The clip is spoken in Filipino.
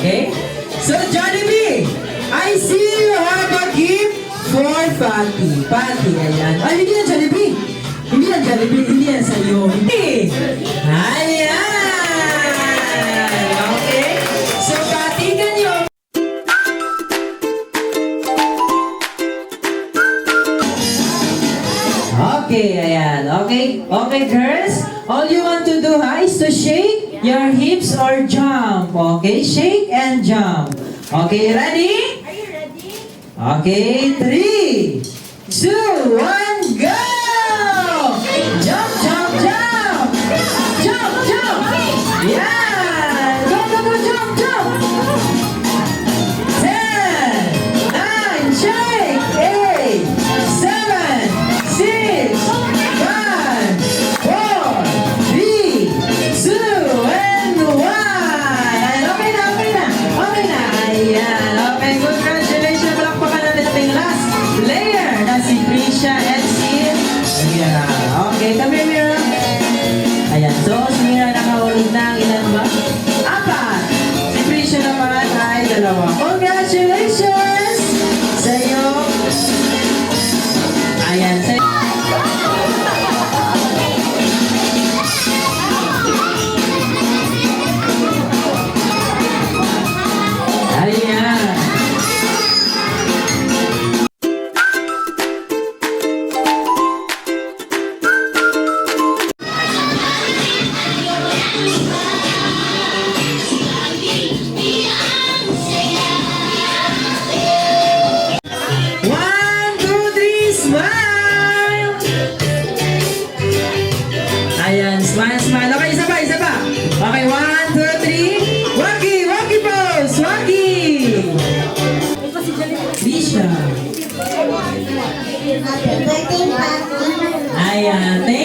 Okay? So, Jollibee, I see you have a gift for Patty. Patty, ayan. Ay, hindi yan Jollibee. Hindi yan Jollibee, hindi yan sa'yo. Hindi. Ayan. Okay? So, Patty, can you... Okay, ayan. Okay? Okay, girls? All you want to do, is to shake your hips or jump. Okay? Shake and jump. Okay, ready? Are you ready? Okay, 3, 2, 1, go! Jump, jump, jump! Jump, jump! Yeah! Go, go, go, jump, jump! 10, 9, shake! 8, 7, 6, 5, 4, 3, 2, and 1! Okay na, okay na! Okay na! Ayan! Okay, congratulations! Palakpakan natin ating last player na si Prisha and si... Ayan. Okay, kami Mira. Ayan, so si Mira nakahulog na. Ilan ba? 4! Si Prisha naman ay 2. Congratulations! Sa'yo! Ayan, sa'yo! Ayan! One, two, three, smile! Ayan, smile, smile. Okay, isa pa, isa pa. Okay, 1, 2, 3. Waki, waki pose, waki! Lisha. Happy birthday, Patty. Ayan, thank